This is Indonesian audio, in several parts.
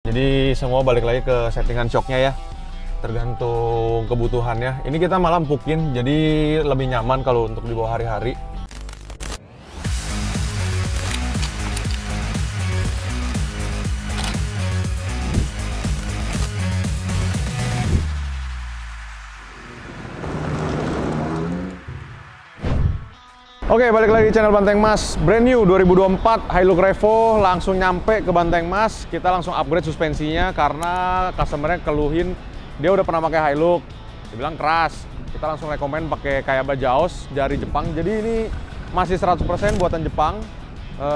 Jadi semua balik lagi ke settingan shocknya ya, tergantung kebutuhannya. Ini kita malah empukin, jadi lebih nyaman kalau untuk dibawa hari-hari. Oke, balik lagi di channel Banteng Mas. Brand new 2024 Hilux Revo langsung nyampe ke Banteng Mas. Kita langsung upgrade suspensinya karena customernya keluhin dia udah pernah pakai Hilux, dibilang keras. Kita langsung rekomend pakai kayak Bajaos dari Jepang. Jadi ini masih 100% buatan Jepang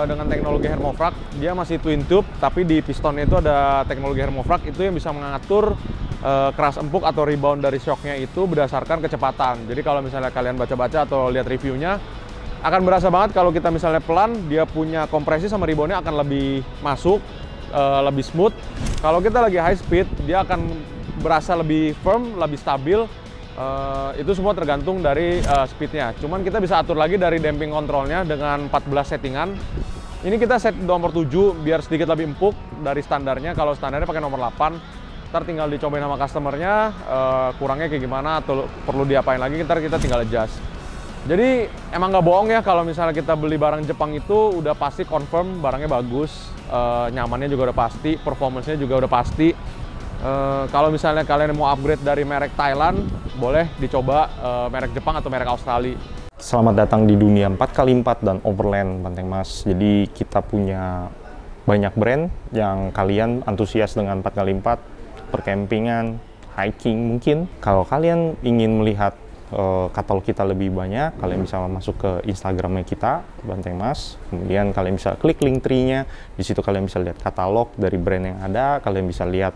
dengan teknologi Hermofrag. Dia masih twin tube, tapi di pistonnya itu ada teknologi Hermofrag itu yang bisa mengatur keras empuk atau rebound dari shocknya itu berdasarkan kecepatan. Jadi kalau misalnya kalian baca-baca atau lihat reviewnya, akan berasa banget kalau kita misalnya pelan, dia punya kompresi sama reboundnya akan lebih masuk, lebih smooth. Kalau kita lagi high speed, dia akan berasa lebih firm, lebih stabil. Itu semua tergantung dari speednya. Cuman kita bisa atur lagi dari damping controlnya dengan 14 settingan. Ini kita set nomor 7 biar sedikit lebih empuk dari standarnya. Kalau standarnya pakai nomor 8, ntar tinggal dicobain sama customernya, kurangnya kayak gimana atau perlu diapain lagi, ntar kita tinggal adjust. Jadi emang nggak bohong ya kalau misalnya kita beli barang Jepang itu udah pasti confirm barangnya bagus, nyamannya juga udah pasti, performance-nya juga udah pasti. Kalau misalnya kalian mau upgrade dari merek Thailand, boleh dicoba merek Jepang atau merek Australia. Selamat datang di dunia 4x4 dan Overland Banteng Mas. Jadi kita punya banyak brand yang kalian antusias dengan 4x4, perkempingan, hiking mungkin. Kalau kalian ingin melihat katalog kita lebih banyak, kalian bisa masuk ke Instagramnya kita, Banteng Mas. Kemudian kalian bisa klik link tree-nya. Di situ kalian bisa lihat katalog dari brand yang ada, kalian bisa lihat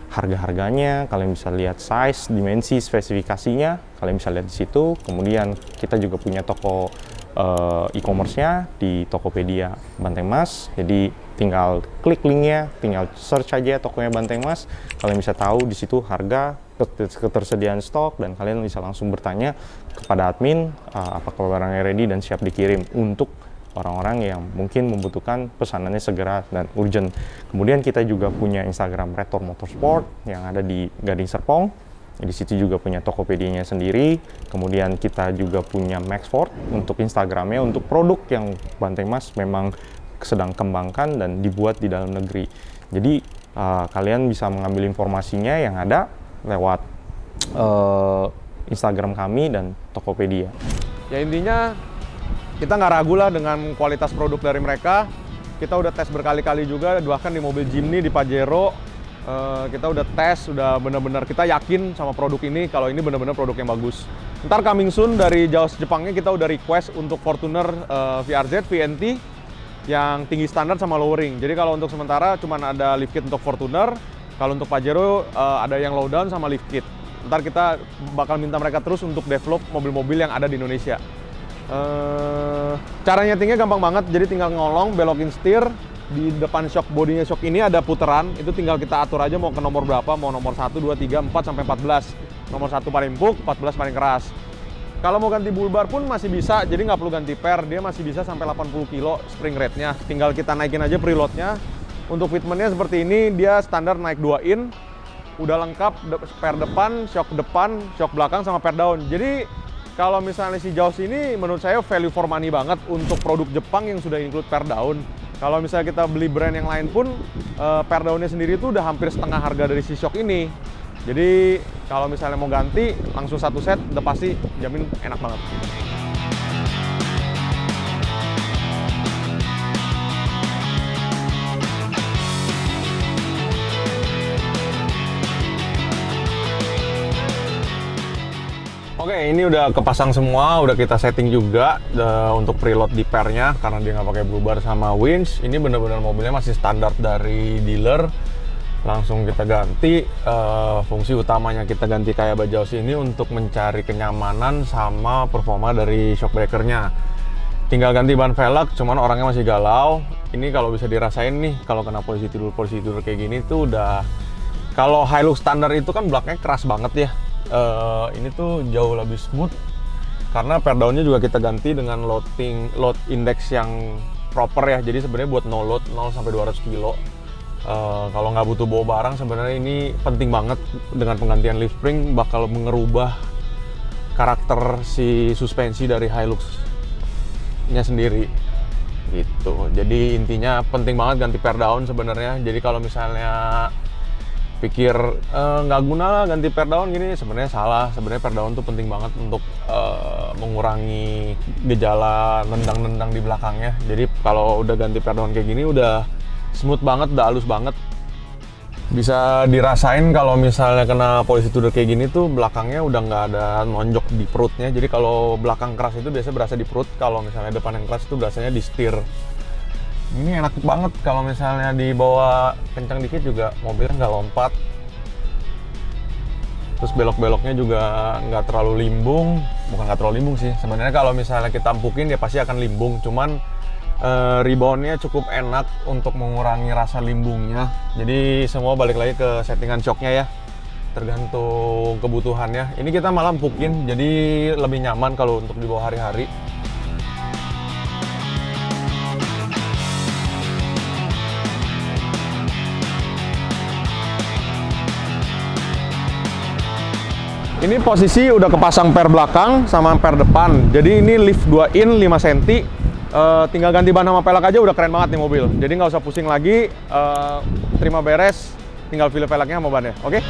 harga-harganya, kalian bisa lihat size, dimensi, spesifikasinya, kalian bisa lihat di situ. Kemudian kita juga punya toko e-commerce-nya di Tokopedia Banteng Mas. Jadi tinggal klik linknya, tinggal search aja tokonya Banteng Mas. Kalian bisa tahu di situ harga, ketersediaan stok, dan kalian bisa langsung bertanya kepada admin apakah barangnya ready dan siap dikirim untuk orang-orang yang mungkin membutuhkan pesanannya segera dan urgent. Kemudian kita juga punya Instagram Retor Motorsport yang ada di Gading Serpong. Di situ juga punya Tokopedia-nya sendiri. Kemudian kita juga punya Maxford untuk Instagramnya untuk produk yang Banteng Mas memang sedang kembangkan dan dibuat di dalam negeri. Jadi kalian bisa mengambil informasinya yang ada lewat Instagram kami dan Tokopedia. Ya intinya kita nggak ragu lah dengan kualitas produk dari mereka. Kita udah tes berkali-kali juga, bahkan di mobil Jimny, di Pajero. Kita udah tes, udah bener-bener kita yakin sama produk ini kalau ini bener-bener produk yang bagus. Ntar coming soon dari Jaos Jepangnya kita udah request untuk Fortuner VRZ, VNT yang tinggi standar sama lowering. Jadi kalau untuk sementara cuman ada lift kit untuk Fortuner. Kalau untuk Pajero ada yang low down sama lift kit. Ntar kita bakal minta mereka terus untuk develop mobil-mobil yang ada di Indonesia. Cara nyetingnya gampang banget, jadi tinggal ngolong, belokin setir. Di depan shock, bodinya shock ini ada puteran, itu tinggal kita atur aja mau ke nomor berapa, mau nomor 1, 2, 3, 4, sampai 14. Nomor 1 paling empuk, 14 paling keras. Kalau mau ganti bulbar pun masih bisa, jadi nggak perlu ganti per, dia masih bisa sampai 80 kilo spring rate-nya. Tinggal kita naikin aja preload-nya. Untuk fitment-nya seperti ini, dia standar naik 2 in, udah lengkap per depan, shock belakang, sama per daun. Jadi kalau misalnya si Jaos ini menurut saya value for money banget untuk produk Jepang yang sudah include per daun. Kalau misalnya kita beli brand yang lain pun, per daunnya sendiri itu udah hampir setengah harga dari si shock ini. Jadi kalau misalnya mau ganti, langsung satu set, udah pasti jamin enak banget. Oke, ini udah kepasang semua, udah kita setting juga untuk preload di pernya karena dia nggak pakai blue bar sama winch. Ini bener-bener mobilnya masih standar dari dealer. Langsung kita ganti. Fungsi utamanya kita ganti kayak Bajaos ini untuk mencari kenyamanan sama performa dari shock breakernya. Tinggal ganti ban velg, cuman orangnya masih galau. Ini kalau bisa dirasain nih, kalau kena posisi tidur kayak gini tuh udah. Kalau Hilux standar itu kan belakangnya keras banget ya. Ini tuh jauh lebih smooth karena per daunnya juga kita ganti dengan load index yang proper ya. Jadi sebenarnya buat no load 0 sampai 200 kilo Kalau nggak butuh bawa barang, sebenarnya ini penting banget. Dengan penggantian leaf spring bakal mengerubah karakter si suspensi dari Hilux-nya sendiri gitu. Jadi intinya penting banget ganti per daun sebenarnya. Jadi kalau misalnya pikir nggak guna lah ganti per daun gini, sebenarnya salah. Sebenarnya per daun tuh penting banget untuk mengurangi gejala nendang-nendang di belakangnya. Jadi kalau udah ganti per daun kayak gini udah smooth banget, udah halus banget. Bisa dirasain kalau misalnya kena polisi tudor kayak gini tuh belakangnya udah nggak ada nonjok di perutnya. Jadi kalau belakang keras itu biasanya berasa di perut, kalau misalnya depan yang keras itu biasanya di setir. Ini enak banget kalau misalnya dibawa kencang dikit juga mobilnya nggak lompat. Terus belok-beloknya juga nggak terlalu limbung. Bukan nggak terlalu limbung sih, sebenarnya kalau misalnya kita ampukin ya pasti akan limbung. Cuman reboundnya cukup enak untuk mengurangi rasa limbungnya. Jadi semua balik lagi ke settingan shocknya ya, tergantung kebutuhannya. Ini kita malah empukin, jadi lebih nyaman kalau untuk dibawa hari-hari. Ini posisi udah kepasang per belakang sama per depan. Jadi ini lift 2 in 5 cm. Tinggal ganti ban sama pelek aja udah keren banget nih mobil. Jadi nggak usah pusing lagi, terima beres, tinggal pilih peleknya sama bannya. Oke?